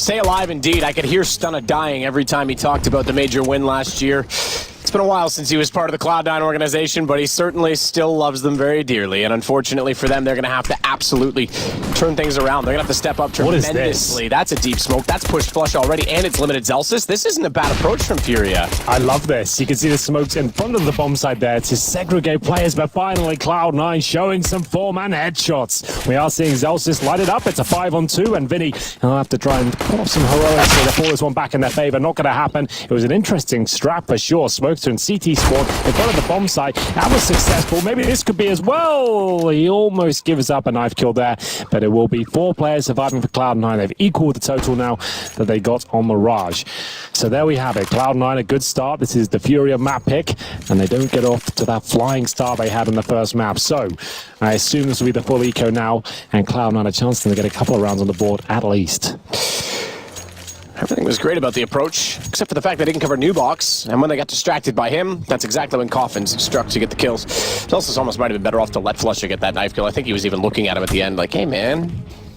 Stay alive indeed. I could hear Stunna dying every time he talked about the major win last year. It's been a while since he was part of the Cloud9 organization, but he certainly still loves them very dearly. And unfortunately for them, they're going to have to absolutely turn things around. They're going to have to step up tremendously. That's a deep smoke. That's pushed flush already, and it's limited Zelsis. This isn't a bad approach from FURIA. I love this. You can see the smokes in front of the bomb site there to segregate players, but finally Cloud9 showing some four-man headshots. We are seeing Zelsis light it up. It's a 5-on-2, and Vinny will have to try and pull off some heroics here to pull this one back in their favor. Not going to happen. It was an interesting strap for sure. Smokes and CT spawn in front of the bomb site. That was successful. Maybe this could be as well. He almost gives up a knife kill there, but it will be 4 players surviving for Cloud9. They've equaled the total now that they got on Mirage. So there we have it. Cloud9, a good start. This is the FURIA map pick, and they don't get off to that flying start they had in the first map. So I assume this will be the full eco now, and Cloud9 a chance to get a couple of rounds on the board at least. Everything was great about the approach, except for the fact they didn't cover New Box, and when they got distracted by him, that's exactly when Coffins struck to get the kills. Zelsis almost might have been better off to let Flusher get that knife kill. I think he was even looking at him at the end like, hey man,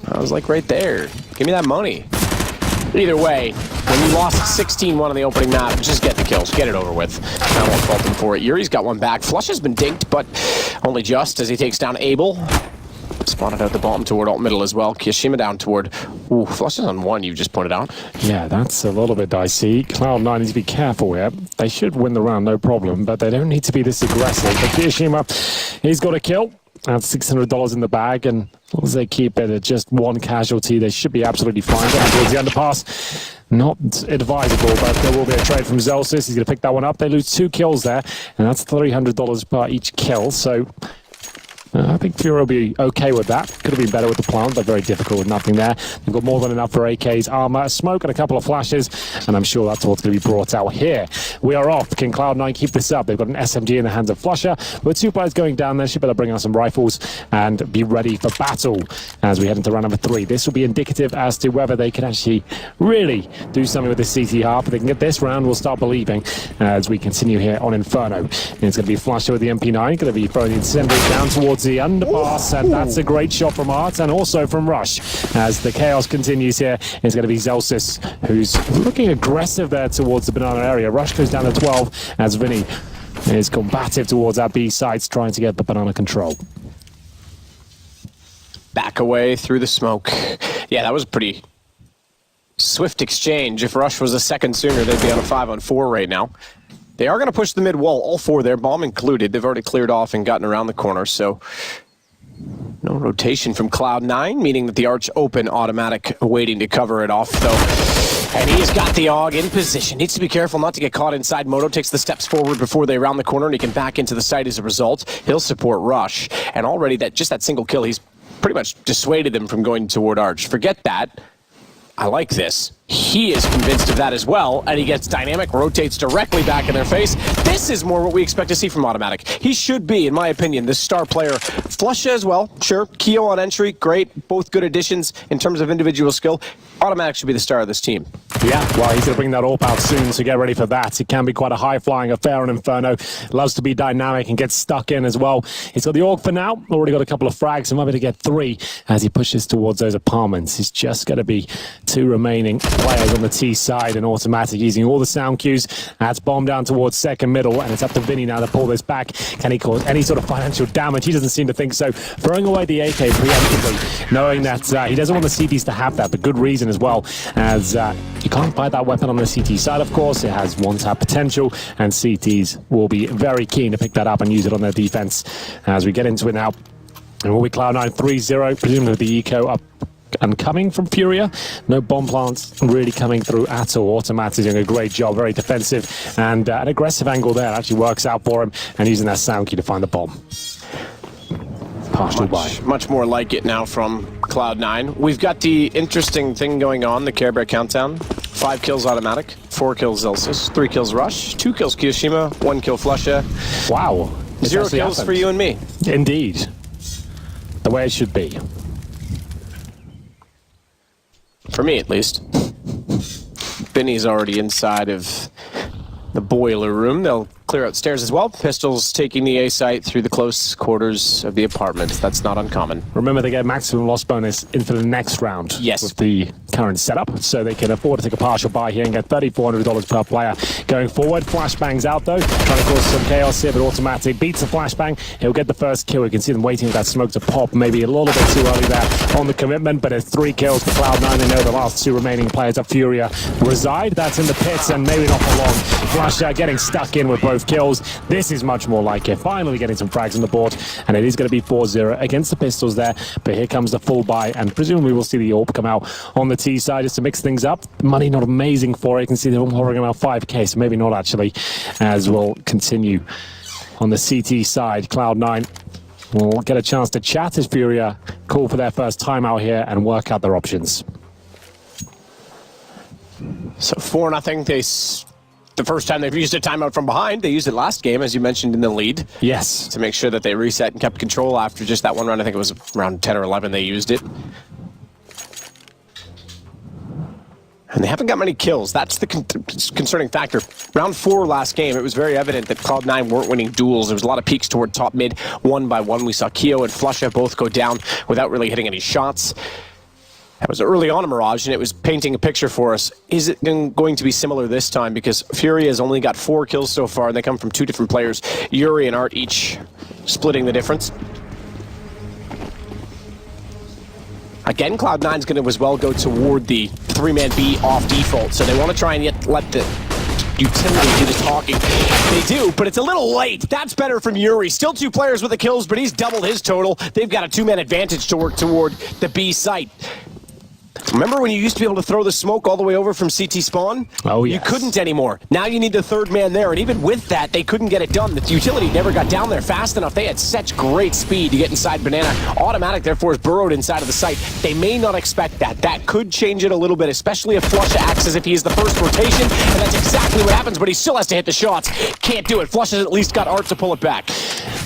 I was like right there, give me that money. But either way, when you lost 16-1 on the opening map, just get the kills, get it over with. I won't fault him for it. Yuri's got one back. Flush has been dinked, but only just as he takes down Abel. Spotted out the bottom toward alt middle as well. Kiyashima down toward... Ooh, Flush is on 1, you just pointed out. Yeah, that's a little bit dicey. Cloud9 needs to be careful here. They should win the round, no problem, but they don't need to be this aggressive. But Kiyashima, he's got a kill. That's $600 in the bag, and as long as they keep it at just 1 casualty, they should be absolutely fine. Down towards the underpass. Not advisable, but there will be a trade from Zelsis. He's going to pick that one up. They lose 2 kills there, and that's $300 per each kill, so... I think FURIA will be okay with that. Could have been better with the plant, but very difficult with nothing there. They've got more than enough for AK's armor, smoke, and a couple of flashes, and I'm sure that's what's going to be brought out here. We are off. Can Cloud9 keep this up? They've got an SMG in the hands of Flusher. With 2 players going down there, should better bring out some rifles and be ready for battle as we head into round number 3. This will be indicative as to whether they can actually really do something with this CT half. If they can get this round, we'll start believing as we continue here on Inferno. And it's going to be Flusher with the MP9, going to be throwing the incendiary down towards the underpass, and that's a great shot from Art and also from Rush. As the chaos continues here, it's going to be Zelsis who's looking aggressive there towards the banana area. Rush goes down to 12 as Vinny is combative towards our B sides, trying to get the banana control. Back away through the smoke. Yeah, that was a pretty swift exchange. If Rush was a second sooner, they'd be on a 5-on-4 right now. They are going to push the mid wall, all 4 there, bomb included. They've already cleared off and gotten around the corner, so no rotation from Cloud9, meaning that the arch open automatic waiting to cover it off, though. And he's got the AUG in position. Needs to be careful not to get caught inside. Moto takes the steps forward before they round the corner, and he can back into the site as a result. He'll support Rush, and already just that single kill, he's pretty much dissuaded them from going toward arch. Forget that. I like this. He is convinced of that as well, and he gets dynamic, rotates directly back in their face. This is more what we expect to see from Automatic. He should be, in my opinion, the star player. Flusha as well, sure. Keo on entry, great. Both good additions in terms of individual skill. Automatic should be the star of this team. Yeah, well, he's going to bring that AWP out soon, so get ready for that. It can be quite a high-flying affair on Inferno. Loves to be dynamic and get stuck in as well. He's got the AUG for now. Already got a couple of frags, so might be able to get 3 as he pushes towards those apartments. He's just going to be 2 remaining players on the T side, and Automatic using all the sound cues. That's bomb down towards second middle, and it's up to Vinny now to pull this back. Can he cause any sort of financial damage? He doesn't seem to think so. Throwing away the AK preemptively, knowing that he doesn't want the CTs to have that, but good reason as well, as you can't buy that weapon on the CT side, of course. It has one-tap potential, and CTs will be very keen to pick that up and use it on their defense as we get into it now. And will be Cloud9 3-0, presumably the eco up and coming from FURIA. No bomb plants really coming through at all. Automatic doing a great job, very defensive, and an aggressive angle there actually works out for him, and using that sound key to find the bomb. Partial buy. Much more like it now from Cloud9. We've got the interesting thing going on, the Care Bear countdown. 5 kills Automatic, 4 kills Zelsis, 3 kills Rush, 2 kills Kiyashima, 1 kill Flusha. Wow. 0 kills happened for you and me. Indeed. The way it should be. For me, at least. Benny's already inside of the boiler room. They'll clear out stairs as well. Pistols taking the A site through the close quarters of the apartment. That's not uncommon. Remember, they get maximum loss bonus into the next round. Yes. With the current setup, so they can afford to take a partial buy here and get $3,400 per player going forward. Flashbang's out though, trying to cause some chaos here, but Automatic beats the Flashbang. He'll get the first kill. You can see them waiting for that smoke to pop, maybe a little bit too early there on the commitment, but it's 3 kills for Cloud9. They know the last 2 remaining players of FURIA reside. That's in the pits, and maybe not for long. Flasher getting stuck in with both kills. This is much more like it. Finally getting some frags on the board, and it is going to be 4-0 against the Pistols there, but here comes the full buy, and presumably we'll see the AWP come out on the T side just to mix things up. Money not amazing for it. You can see they're hovering around 5k, so maybe not actually, as we'll continue on the CT side. Cloud9 will get a chance to chat as FURIA call for their first timeout here and work out their options. So 4-0. The first time they've used a timeout from behind. They used it last game, as you mentioned, in the lead. Yes. To make sure that they reset and kept control after just that one run. I think it was around 10 or 11 they used it. And they haven't got many kills. That's the concerning factor. Round 4 last game, it was very evident that Cloud9 weren't winning duels. There was a lot of peaks toward top mid, one by one. We saw Keo and Flusha both go down without really hitting any shots. That was early on a Mirage, and it was painting a picture for us. Is it going to be similar this time? Because FURIA has only got 4 kills so far, and they come from 2 different players. Yuri and Art each splitting the difference. Again, Cloud9's going to as well go toward the 3-man B off default, so they want to try and let the utility do the talking. They do, but it's a little late. That's better from Yuri. Still 2 players with the kills, but he's doubled his total. They've got a 2-man advantage to work toward the B site. Remember when you used to be able to throw the smoke all the way over from CT spawn? Oh, yes. You couldn't anymore. Now you need the 3rd man there, and even with that, they couldn't get it done. The utility never got down there fast enough. They had such great speed to get inside Banana. Automatic, therefore, is burrowed inside of the site. They may not expect that. That could change it a little bit, especially if Flusha acts as if he is the first rotation, and that's exactly what happens, but he still has to hit the shots. Can't do it. Flusha's at least got Art to pull it back.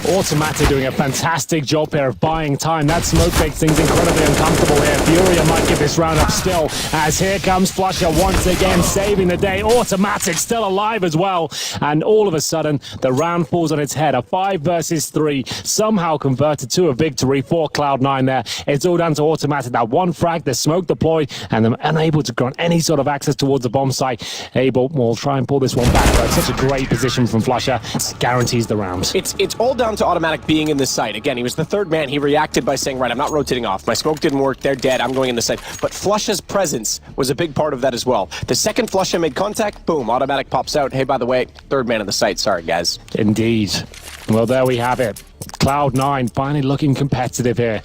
Automatic doing a fantastic job here of buying time. That smoke makes things incredibly uncomfortable here. FURIA might give this round up still, as here comes Flusha once again, saving the day. Automatic still alive as well, and all of a sudden the round falls on its head. A 5 versus 3 somehow converted to a victory for Cloud9 there. It's all down to Automatic. That one frag, the smoke deployed, and them unable to grant any sort of access towards the bomb site. Abel will try and pull this one back, but such a great position from Flusha. Guarantees the round. It's all down to Automatic being in the site. Again, he was the 3rd man. He reacted by saying, right, I'm not rotating off. My smoke didn't work. They're dead. I'm going in the site. But Flusha's presence was a big part of that as well. The second Flusha made contact, boom, Automatic pops out. Hey, by the way, 3rd man in the site. Sorry, guys. Indeed. Well, there we have it. Cloud9 finally looking competitive here.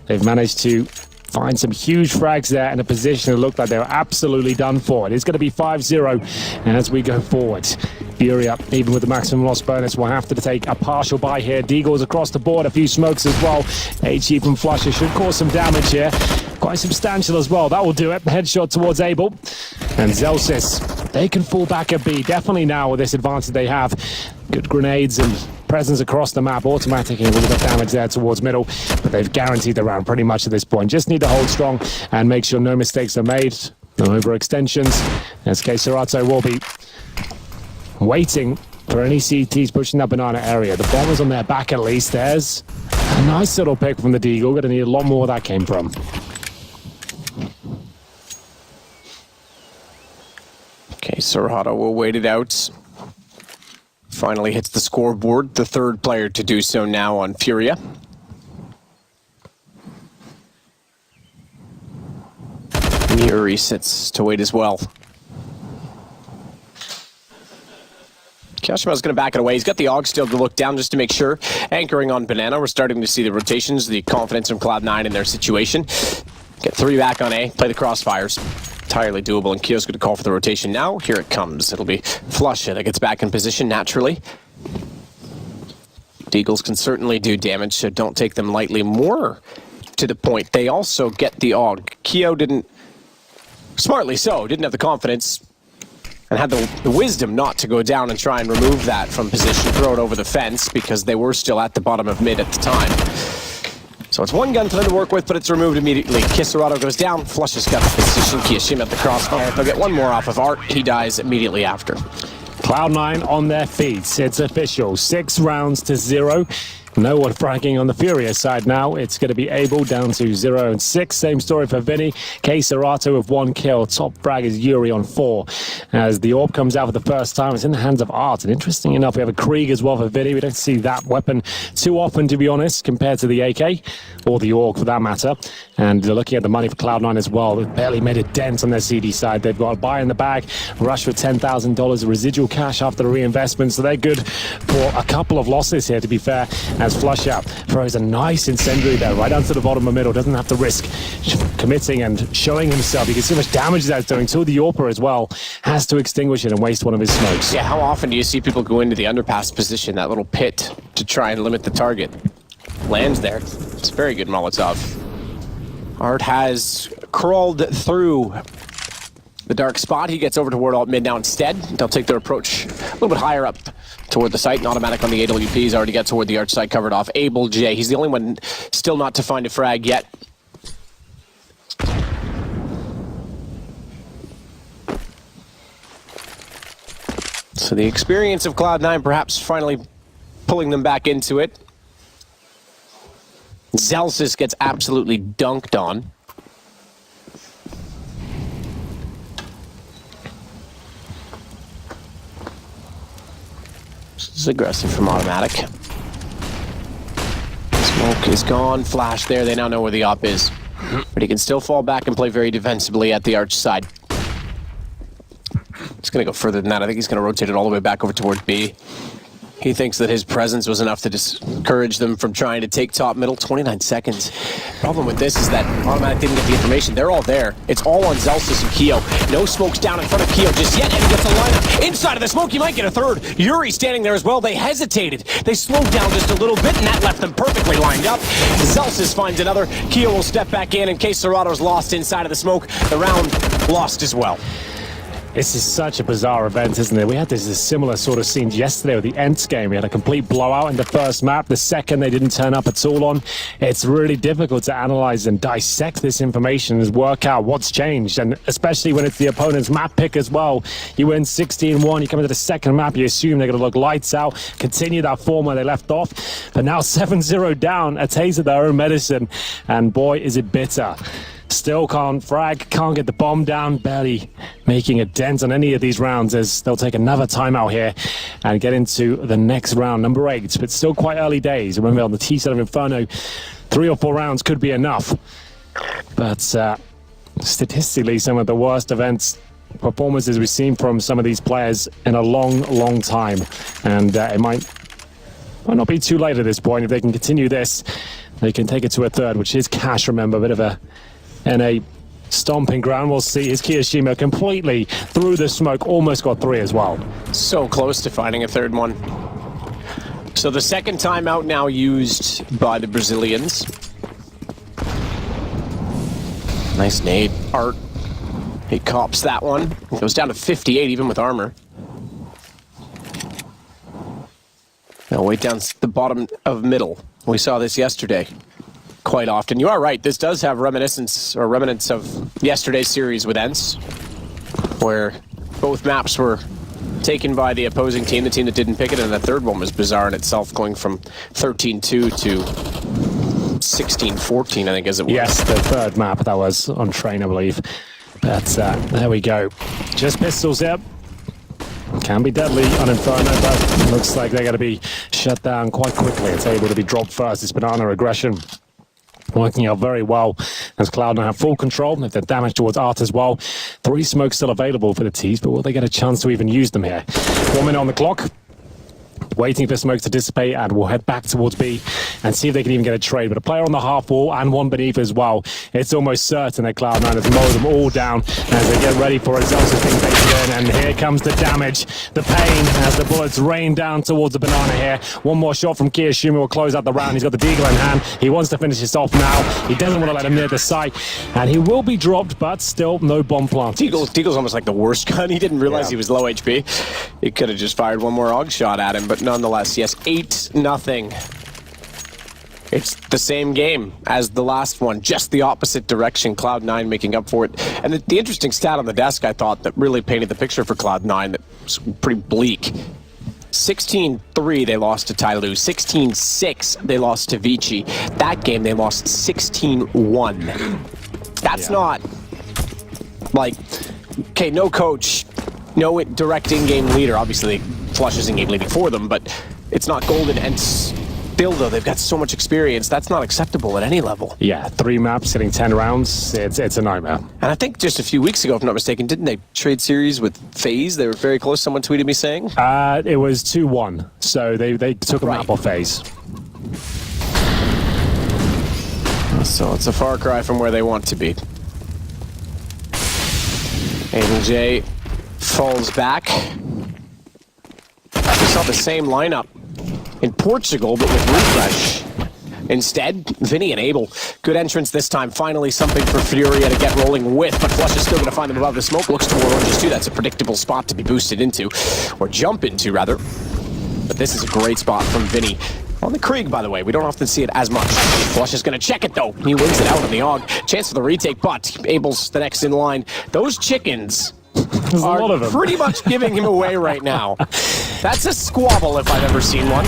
They've managed to find some huge frags there in a position that looked like they were absolutely done for. It is going to be 5-0 as we go forward. FURIA, even with the maximum loss bonus, will have to take a partial buy here. Deagles across the board, a few smokes as well. HE from Flusha should cause some damage here. Quite substantial as well. That will do it. Headshot towards Abel. And Zelsis, they can fall back at B. Definitely now with this advantage they have. Good grenades and presence across the map. Automatic and a little bit of damage there towards middle. But they've guaranteed the round pretty much at this point. Just need to hold strong and make sure no mistakes are made. No overextensions. SK Serato will be waiting for any CTs pushing that banana area. The bomber's on their back at least. There's a nice little pick from the Deagle. Gonna need a lot more where that came from. Okay, Serato will wait it out. Finally hits the scoreboard. The 3rd player to do so now on FURIA. Yuri sits to wait as well. Kiyoshima's going to back it away. He's got the AUG still to look down just to make sure. Anchoring on Banana, we're starting to see the rotations, the confidence from Cloud9 in their situation. Get 3 back on A, play the crossfires. Entirely doable, and Kyo's going to call for the rotation now. Here it comes. It'll be Flusha that gets back in position naturally. Deagles can certainly do damage, so don't take them lightly. More to the point, they also get the AUG. Kyo didn't, smartly so, didn't have the confidence and had the wisdom not to go down and try and remove that from position, throw it over the fence, because they were still at the bottom of mid at the time. So it's 1 gun for them to work with, but it's removed immediately. Kisarato goes down, Flusha's got the position, Kiyashima at the crossfire. They'll get 1 more off of Art, he dies immediately after. Cloud9 on their feet. It's official. 6 rounds to 0. No one fragging on the FURIA side now. It's going to be Abel down to 0 and 6. Same story for Vinny. K Serato with 1 kill. Top frag is Yuri on 4. As the AWP comes out for the first time, it's in the hands of Art. And interesting enough, we have a Krieg as well for Vinny. We don't see that weapon too often, to be honest, compared to the AK or the AUG for that matter. And looking at the money for Cloud9 as well, they've barely made a dent on their CD side. They've got a buy in the bag, rush for $10,000 of residual cash after the reinvestment. So they're good for a couple of losses here, to be fair. As Flush Out throws a nice incendiary there, right down to the bottom of the middle. Doesn't have to risk committing and showing himself. You can see how much damage that's doing to the AWPer as well. Has to extinguish it and waste one of his smokes. Yeah, how often do you see people go into the underpass position, that little pit, to try and limit the target? Lands there. It's a very good Molotov. Art has crawled through the dark spot. He gets over toward alt mid now instead. They'll take their approach a little bit higher up toward the site. An automatic on the AWPs already got toward the arch side, covered off. Abel J, he's the only one still not to find a frag yet. So the experience of Cloud9 perhaps finally pulling them back into it. Zelsis gets absolutely dunked on. This is aggressive from automatic. Smoke is gone. Flash there. They now know where the op is. But he can still fall back and play very defensively at the arch side. He's going to go further than that. I think he's going to rotate it all the way back over toward B. He thinks that his presence was enough to discourage them from trying to take top middle. 29 seconds. Problem with this is that automatic didn't get the information. They're all there. It's all on Zelsis and Keo. No smokes down in front of Keo just yet, and he gets a lineup. Inside of the smoke, you might get a third. Yuri standing there as well. They hesitated. They slowed down just a little bit, and that left them perfectly lined up. Zelsis finds another. Keo will step back in case Serato's lost inside of the smoke. The round lost as well. This is such a bizarre event, isn't it? We had this similar sort of scenes yesterday with the Ents game. We had a complete blowout in the first map. The second, they didn't turn up at all on. It's really difficult to analyze and dissect this information and work out what's changed. And especially when it's the opponent's map pick as well. You win 16-1, you come into the second map, you assume they're going to look lights out, continue that form where they left off. But now 7-0 down, a taste of their own medicine. And boy, is it bitter. Still can't frag, can't get the bomb down, barely making a dent on any of these rounds as they'll take another timeout here and get into the next round, number 8. But still quite early days. Remember, on the T side of Inferno, 3 or 4 rounds could be enough. But statistically, some of the worst events performances we've seen from some of these players in a long, long time. And it might not be too late at this point. If they can continue this, they can take it to a third, which is cash, remember, a bit of a stomping ground. We'll see. His Kiyoshima completely through the smoke, almost got 3 as well. So close to finding a third one. So the second timeout now used by the Brazilians. Nice nade. Art. He cops that one. Goes down to 58 even with armor. Now way down the bottom of middle. We saw this yesterday quite often. You are right, this does have reminiscence or remnants of yesterday's series with Ents, where both maps were taken by the opposing team, the team that didn't pick it, and the third one was bizarre in itself, going from 13-2 to 16-14, I think, as it was. Yes, the third map, that was on train, I believe. But there we go. Just pistols here. Can be deadly on Inferno, but looks like they're going to be shut down quite quickly. It's able to be dropped first. It's banana aggression working out very well as Cloud9 have full control. If they're damaged towards Art as well. 3 smokes still available for the T's, but will they get a chance to even use them here? 1 minute on the clock. Waiting for smoke to dissipate, and we'll head back towards B and see if they can even get a trade. But a player on the half wall and one beneath as well. It's almost certain that Cloud9 has mowed them all down as they get ready for Excelsior being baited in. And here comes the damage, the pain as the bullets rain down towards the banana here. One more shot from Kiyoshima will close out the round. He's got the Deagle in hand. He wants to finish this off now. He doesn't want to let him near the site, and he will be dropped, but still no bomb planted. Deagle's almost like the worst gun. He didn't realize he was low HP. He could have just fired one more AUG shot at him, but nonetheless, yes, 8-0. It's the same game as the last one, just the opposite direction. Cloud9 making up for it. And the interesting stat on the desk, I thought, that really painted the picture for Cloud9 that was pretty bleak. 16-3 they lost to Tyloo. 16-6 they lost to Vici. That game they lost 16-1. That's not like, okay, no coach, no direct in-game leader. Obviously, Flush is in-game leading for them, but it's not golden. And still, though, they've got so much experience. That's not acceptable at any level. Yeah, 3 maps, hitting 10 rounds. It's a nightmare. And I think just a few weeks ago, if I'm not mistaken, didn't they trade series with FaZe? They were very close. Someone tweeted me saying. It was 2-1, so they took a map off FaZe. So it's a far cry from where they want to be. Aiden J falls back. We saw the same lineup in Portugal, but with Refresh. Instead, Vinny and Abel. Good entrance this time. Finally something for FURIA to get rolling with, but Flush is still going to find them above the smoke. Looks toward Oranges too. That's a predictable spot to be boosted into, or jump into, rather. But this is a great spot from Vinny. On the Krieg, by the way, we don't often see it as much. Flush is going to check it, though. He wins it out on the AUG. Chance for the retake, but Abel's the next in line. Those chickens are pretty much giving him away right now. That's a squabble if I've ever seen one.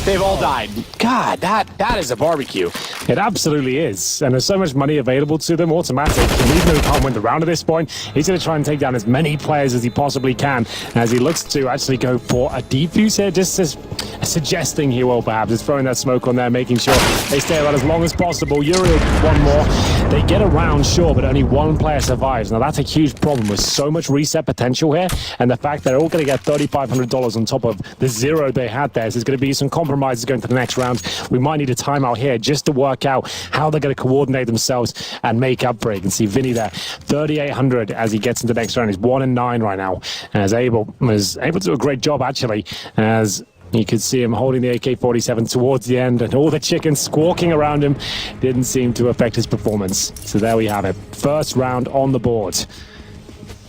They've all died. God, that is a barbecue. It absolutely is. And there's so much money available to them, automatic. And even though he can't win the round at this point, he's going to try and take down as many players as he possibly can as he looks to actually go for a defuse here, just as suggesting he will perhaps. Just throwing that smoke on there, making sure they stay around as long as possible. Yuri, one more. They get around, sure, but only one player survives. Now, that's a huge problem with so much reset potential here, and the fact they're all going to get $3,500 on top of the zero they had there. So there's going to be some compromises going to the next round. We might need a timeout here just to work out how they're going to coordinate themselves and make up for it. You can see Vinny there, 3,800 as he gets into the next round. He's 1-9 right now, as Abel was able to do a great job, actually, as you could see him holding the AK-47 towards the end, and all the chickens squawking around him didn't seem to affect his performance. So there we have it. First round on the board.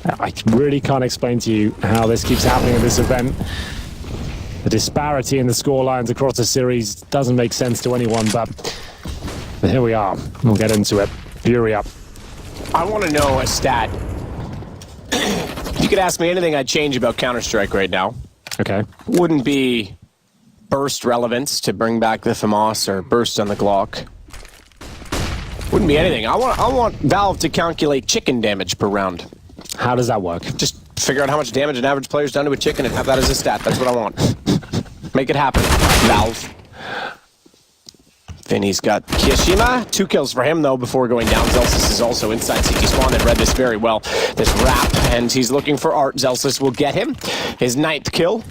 I really can't explain to you how this keeps happening in this event. The disparity in the score lines across the series doesn't make sense to anyone, but here we are. We'll get into it. FURIA. I want to know a stat. If you could ask me anything I'd change about Counter-Strike right now, Okay. wouldn't be burst relevance to bring back the FAMAS or burst on the Glock. Wouldn't be anything. I want Valve to calculate chicken damage per round. How does that work? Just figure out how much damage an average player's done to a chicken and have that as a stat. That's what I want. Make it happen, Valve. Vinny's got Kiyashima. 2 kills for him, though, before going down. Zelsis is also inside CT spawn and read this very well. This wrap, and he's looking for Art. Zelsis will get him. His 9th kill.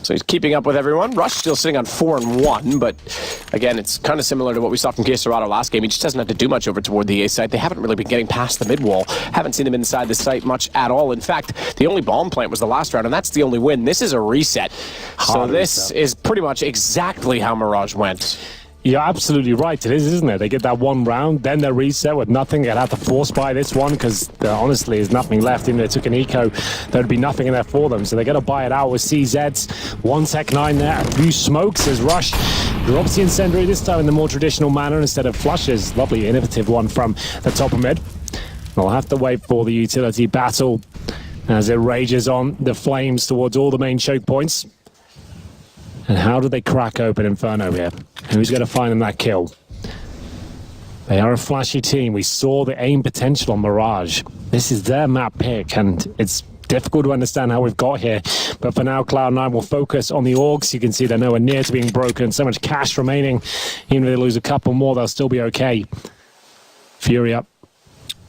So he's keeping up with everyone. Rush still sitting on 4-1, but again, it's kind of similar to what we saw from Katowice last game. He just doesn't have to do much over toward the A site. They haven't really been getting past the mid wall. Haven't seen them inside the site much at all. In fact, the only bomb plant was the last round, and that's the only win. This is a reset. So this is pretty much exactly how Mirage went. You're absolutely right. It is, isn't it? They get that one round, then they're reset with nothing. They'd have to force buy this one because there honestly is nothing left. Even if they took an eco, there'd be nothing in there for them. So they got to buy it out with CZs. 1 Tech 9 there, a few smokes as Rush drops the incendiary, this time in the more traditional manner instead of Flushes. Lovely, innovative one from the top of mid. We'll have to wait for the utility battle as it rages on. The flames towards all the main choke points. And how do they crack open Inferno here? Who's going to find them that kill? They are a flashy team. We saw the aim potential on Mirage. This is their map pick, and it's difficult to understand how we've got here. But for now, Cloud9 will focus on the Orgs. You can see they're nowhere near to being broken. So much cash remaining. Even if they lose a couple more, they'll still be okay. FURIA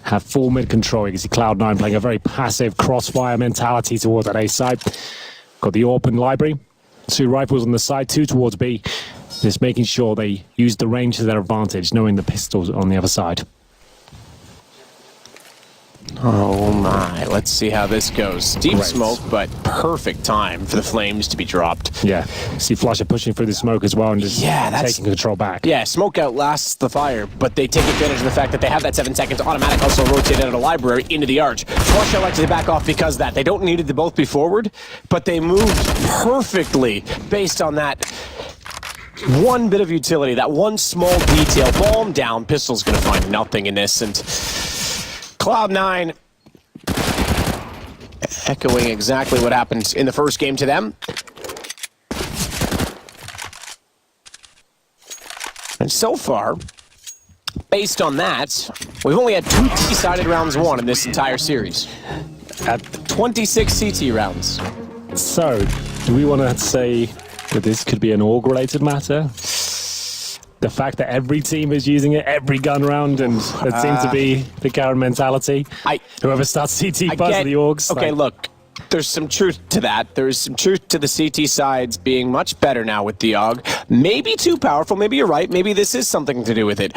have full mid control. You can see Cloud9 playing a very passive crossfire mentality towards that A side. Got the open library. 2 rifles on the side, 2 towards B. Just making sure they use the range to their advantage, knowing the pistols on the other side. Oh my, let's see how this goes. Deep smoke, but perfect time for the flames to be dropped. Yeah, see Flusher pushing through the smoke as well and just taking control back. Yeah, smoke outlasts the fire, but they take advantage of the fact that they have that 7 seconds automatic also rotate out of the library into the arch. Flusher likes to back off because of that. They don't need it to both be forward, but they moved perfectly based on that one bit of utility, that one small detail. Bomb down, pistol's gonna find nothing in this, and Cloud9 echoing exactly what happened in the first game to them. And so far, based on that, we've only had 2 T-sided rounds won in this entire series. At 26 CT rounds. So, do we want to say that this could be an org-related matter? The fact that every team is using it every gun round, and that seems to be the current mentality. Whoever starts CT first of the orgs. Okay, look, there's some truth to that. There's some truth to the CT sides being much better now with the AUG. Maybe too powerful, maybe you're right, maybe this is something to do with it.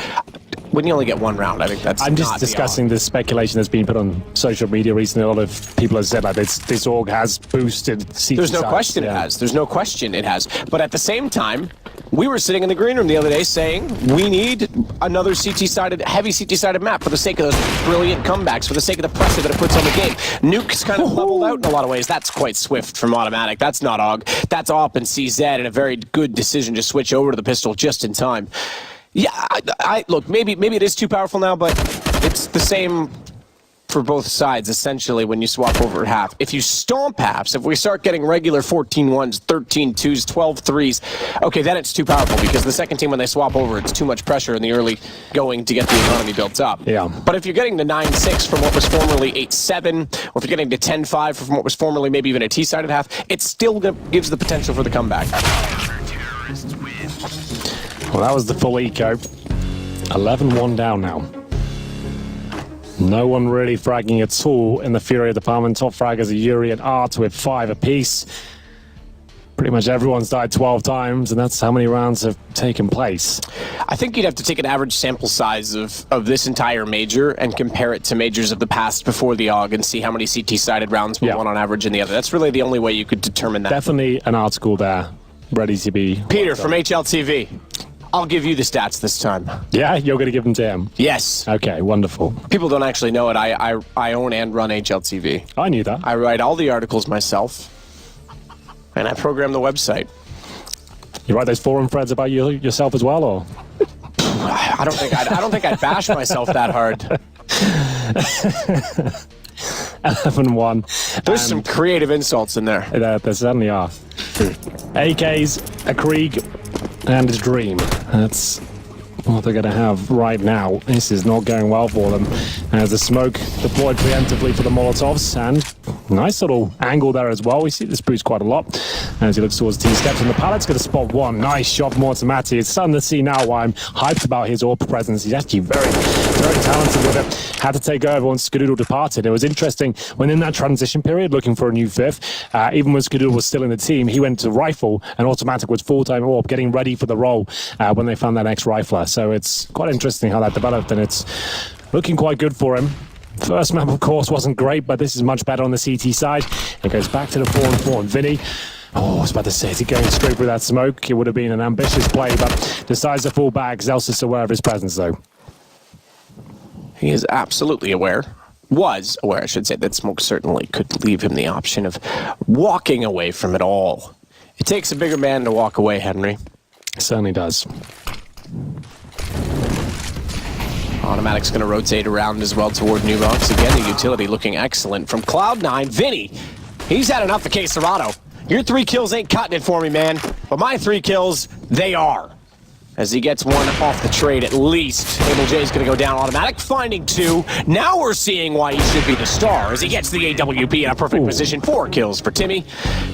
When you only get 1 round, I think that's I'm just discussing the speculation that's been put on social media recently. A lot of people have said like this org has boosted CT There's no sides. question it has. There's no question it has. But at the same time, we were sitting in the green room the other day saying we need another CT-sided, heavy CT-sided map for the sake of those brilliant comebacks, for the sake of the pressure that it puts on the game. Nuke's kind of leveled out in a lot of ways. That's quite swift from automatic. That's not AUG. That's AWP and CZ, and a very good decision to switch over to the pistol just in time. Yeah, look, maybe it is too powerful now, but it's the same for both sides, essentially, when you swap over at half. If you stomp halves, if we start getting regular 14 1s, 13 2s, 12 3s, okay, then it's too powerful, because the second team, when they swap over, it's too much pressure in the early going to get the economy built up. Yeah. But if you're getting to 9-6 from what was formerly 8-7, or if you're getting to 10-5 from what was formerly maybe even a T-sided half, it still gives the potential for the comeback. Well, that was the full eco. 11-1 down now. No one really fragging at all in the FURIA department. Top fraggers are Yuri and Art with 5 apiece. Pretty much everyone's died 12 times, and that's how many rounds have taken place. I think you'd have to take an average sample size of this entire major and compare it to majors of the past before the AUG and see how many CT-sided rounds we won on average in the other. That's really the only way you could determine that. Definitely an article there, ready to be... Peter from HLTV. I'll give you the stats this time. Yeah, you're going to give them to him? Yes. Okay, wonderful. People don't actually know it. I own and run HLTV. I knew that. I write all the articles myself, and I program the website. You write those forum threads about yourself as well, or? I don't think I'd bash myself that hard. 11-1. There's some creative insults in there. There certainly are. AKs, a Krieg, and a Dream. That's what they're going to have right now. This is not going well for them. As the smoke deployed preemptively for the Molotovs, and nice little angle there as well. We see this boost quite a lot as he looks towards T-steps, and the pallet's going to spot one. Nice shot from Automati. It's starting to see now why I'm hyped about his AWP presence. He's actually very, very talented with it. Had to take over once Skadoodle departed. It was interesting when in that transition period, looking for a new fifth, even when Skadoodle was still in the team, he went to rifle, and Automatic was full-time AWP, getting ready for the role when they found that next rifler. So it's quite interesting how that developed, and it's looking quite good for him. First map, of course, wasn't great, but this is much better on the CT side. It goes back to the 4-on-4, and Vinny, I was about to say, is he going straight through that smoke? It would have been an ambitious play, but decides to fall back. Zelsis aware of his presence, though. He is absolutely aware. Was aware, I should say, that smoke certainly could leave him the option of walking away from it all. It takes a bigger man to walk away, Henry. It certainly does. Automatic's going to rotate around as well toward Nubox. Again, the utility looking excellent from Cloud9. Vinny, he's had enough of Quesarado. Your 3 kills ain't cutting it for me, man. But my 3 kills, they are. As he gets one off the trade at least. Abel J's going to go down. Automatic finding 2. Now we're seeing why he should be the star as he gets the AWP in a perfect position. 4 kills for Timmy.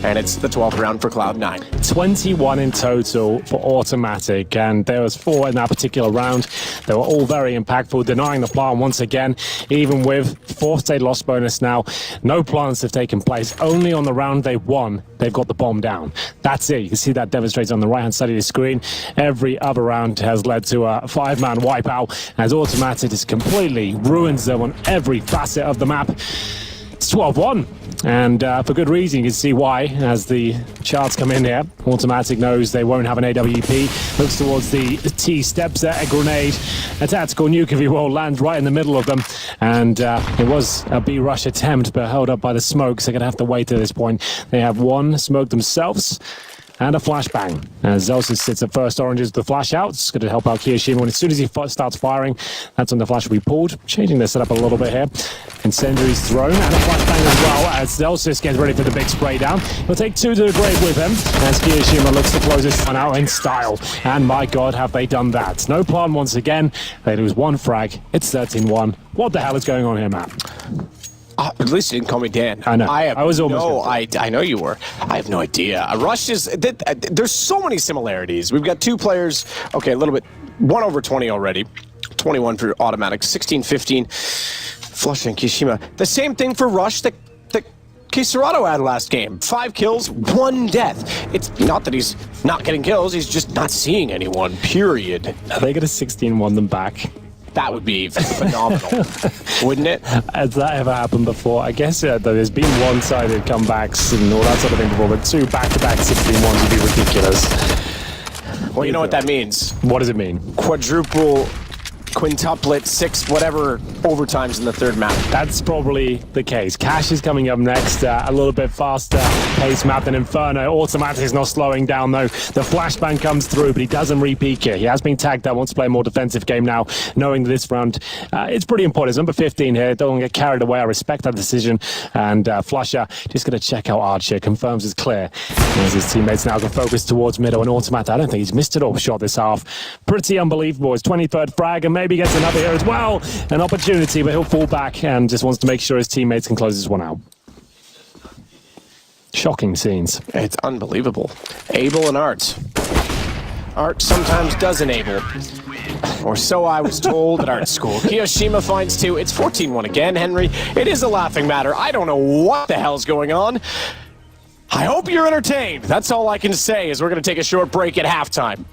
And it's the 12th round for Cloud9. 21 in total for Automatic, and there was 4 in that particular round. They were all very impactful, denying the plant once again, even with 4th state loss bonus now. No plants have taken place. Only on the round they won, they've got the bomb down. That's it. You can see that demonstrated on the right-hand side of the screen. Every other round has led to a 5-man wipeout, as Automatic has completely ruins them on every facet of the map. It's 12-1, and for good reason. You can see why as the charts come in here. Automatic knows they won't have an AWP, looks towards the T, steps there, a grenade, a tactical nuke, if you will, lands right in the middle of them, and it was a B rush attempt, but held up by the smoke, so they're going to have to wait at this point. They have one smoke themselves, and a flashbang. As Zelsis sits at first, oranges the flash out. It's going to help out Kiyoshima. When as soon as he starts firing, that's when the flash will be pulled. Changing their setup a little bit here. Incendiary's thrown and a flashbang as well as Zelsis gets ready for the big spray down. He'll take 2 to the grave with him as Kiyoshima looks to close this one out in style. And my God, have they done that. No plan once again. They lose 1 frag. It's 13-1. What the hell is going on here, Matt? At least you didn't call me Dan. I know. I was almost no, I know you were. I have no idea. Rush is... There's so many similarities. We've got 2 players. Okay, a little bit... 1 over 20 already. 21 for automatic. 16-15. Flush and Kishima. The same thing for Rush that Kisarato had last game. 5 kills, 1 death. It's not that he's not getting kills. He's just not seeing anyone, period. Are they going to 16-1 them back? That would be phenomenal, wouldn't it? Has that ever happened before? I guess there's been one-sided comebacks and all that sort of thing before, but 2 back-to-back 16-1s would be ridiculous. Well, you know what that means. What does it mean? Quadruple, quintuplet, 6, whatever overtimes in the 3rd map. That's probably the case. Cash is coming up next, a little bit faster pace map than Inferno. Automatic is not slowing down though. The flashbang comes through, but he doesn't re-peek it. He has been tagged out, wants to play a more defensive game now, knowing that this round, it's pretty important. It's number 15 here. Don't get carried away. I respect that decision. And Flusher just going to check out Archer, confirms it's clear. As his teammates now can focus towards middle and Automatic. I don't think he's missed it all shot this half. Pretty unbelievable. His 23rd frag and maybe gets another here as well. An opportunity, but he'll fall back and just wants to make sure his teammates can close this one out. Shocking scenes. It's unbelievable. Abel and Art. Art sometimes does enable. Or so I was told at art school. Kiyoshima finds 2. It's 14-1 again, Henry. It is a laughing matter. I don't know what the hell's going on. I hope you're entertained. That's all I can say is we're going to take a short break at halftime.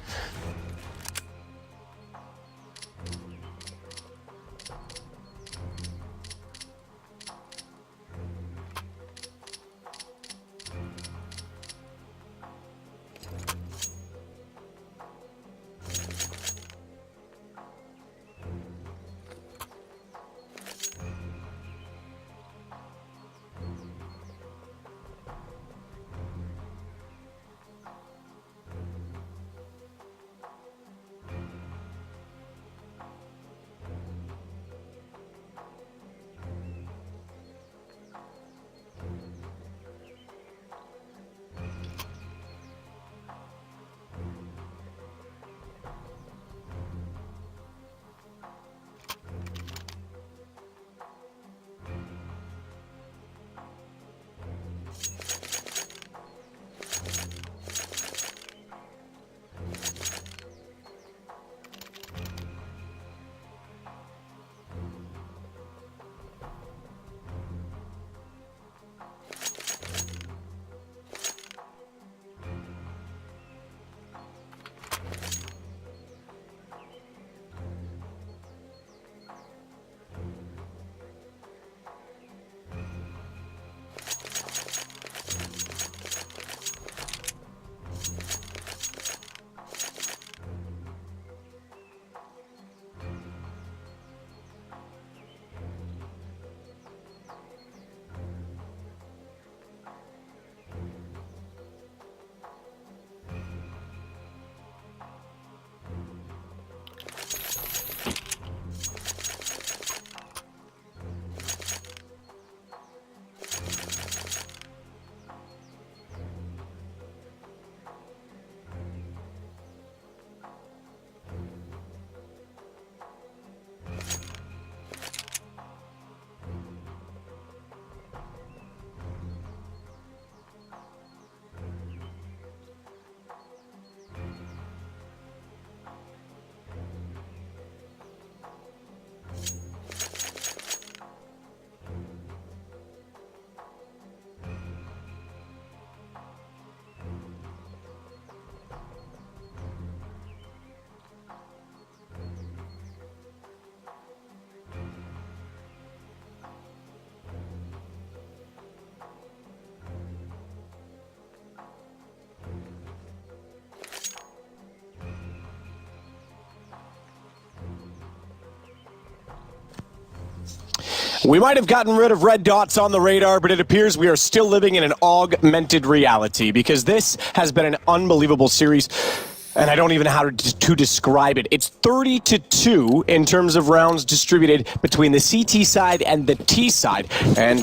We might have gotten rid of red dots on the radar, but it appears we are still living in an augmented reality because this has been an unbelievable series. And I don't even know how to describe it. It's 30-2 in terms of rounds distributed between the CT side and the T side. And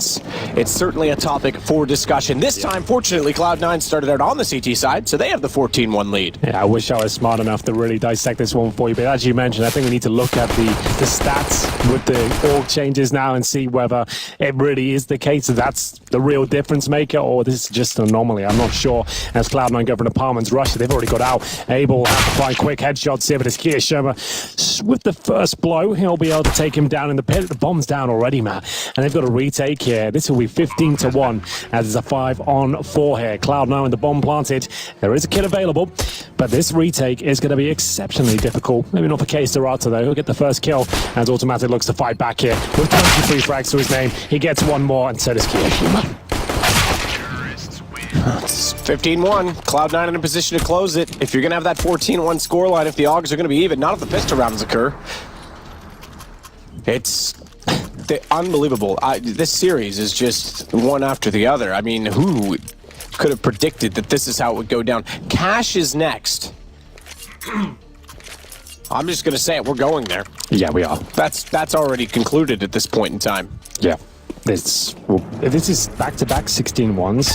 it's certainly a topic for discussion. This time, fortunately, Cloud9 started out on the CT side, so they have the 14-1 lead. Yeah, I wish I was smart enough to really dissect this one for you. But as you mentioned, I think we need to look at the stats with the org changes now and see whether it really is the case that that's the real difference maker or this is just an anomaly. I'm not sure. As Cloud9 go for an apartments rush, they've already got out. Will have to find quick headshots here, but it's Kia Sherma with the first blow. He'll be able to take him down in the pit. The bomb's down already, Matt. And they've got a retake here. This will be 15-1 as it's a 5-on-4 here. Cloud9 with the bomb planted. There is a kill available, but this retake is going to be exceptionally difficult. Maybe not for K-Serata, though. He'll get the first kill as Automatic looks to fight back here. With 23 frags to his name, he gets one more, and so does Kia Sherma. It's 15-1. Cloud9 in a position to close it. If you're going to have that 14-1 scoreline, if the Augs are going to be even, not if the pistol rounds occur. It's unbelievable. This series is just one after the other. I mean, who could have predicted that this is how it would go down? Cash is next. I'm just going to say it. We're going there. Yeah, we are. That's already concluded at this point in time. Yeah. This is back-to-back 16-1s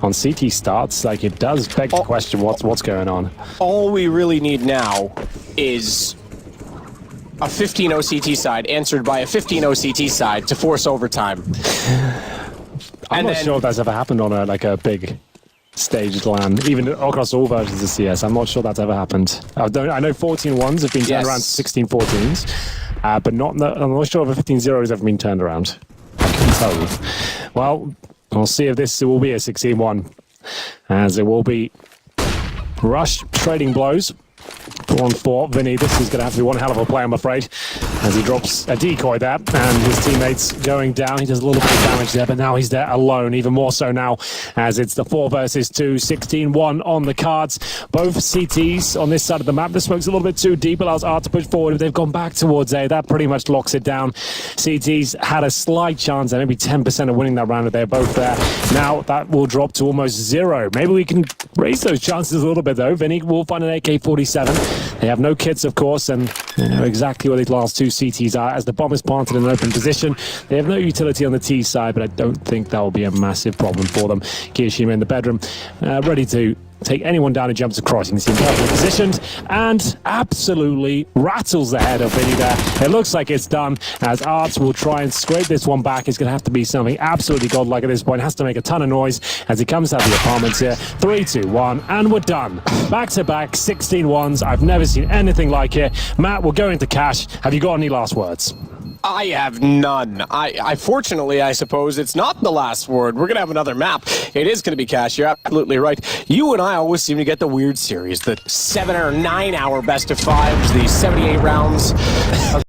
on CT starts. Like, it does beg the question, what's going on? All we really need now is a 15-0 CT side answered by a 15-0 CT side to force overtime. I'm not sure if that's ever happened on a big staged LAN, even across all versions of CS. I'm not sure that's ever happened. I know 14-1s have been turned around to 16-14s, but I'm not sure if a 15-0 has ever been turned around. Well, we'll see if this will be a 16-1, as it will be Rush trading blows. 4-on-4, Vinny, this is going to have to be one hell of a play, I'm afraid, as he drops a decoy there, and his teammates going down. He does a little bit of damage there, but now he's there alone, even more so now, as it's the 4 versus 2, 16-1 on the cards. Both CTs on this side of the map. The smoke's a little bit too deep, allows Art to push forward, but they've gone back towards A. That pretty much locks it down. CTs had a slight chance at maybe 10% of winning that round if they're both there. Now that will drop to almost 0. Maybe we can raise those chances a little bit, though. Vinny will find an AK-47. They have no kits, of course, and they know exactly where these last 2 CTs are as the bomb is planted in an open position. They have no utility on the T side, but I don't think that will be a massive problem for them. Kirishima in the bedroom, ready to take anyone down who jumps across. You can see him perfectly positioned and absolutely rattles the head of Vinny there. It looks like it's done as Arts will try and scrape this one back. It's going to have to be something absolutely godlike at this point. Has to make a ton of noise as he comes out of the apartments here. 3, 2, 1, and we're done. Back-to-back 16-1s. I've never seen anything like it. Matt, we'll go into cash. Have you got any last words? I have none. I fortunately, I suppose, it's not the last word. We're going to have another map. It is going to be cash. You're absolutely right. You and I always seem to get the weird series, the 7 or 9 hour best of 5s, the 78 rounds.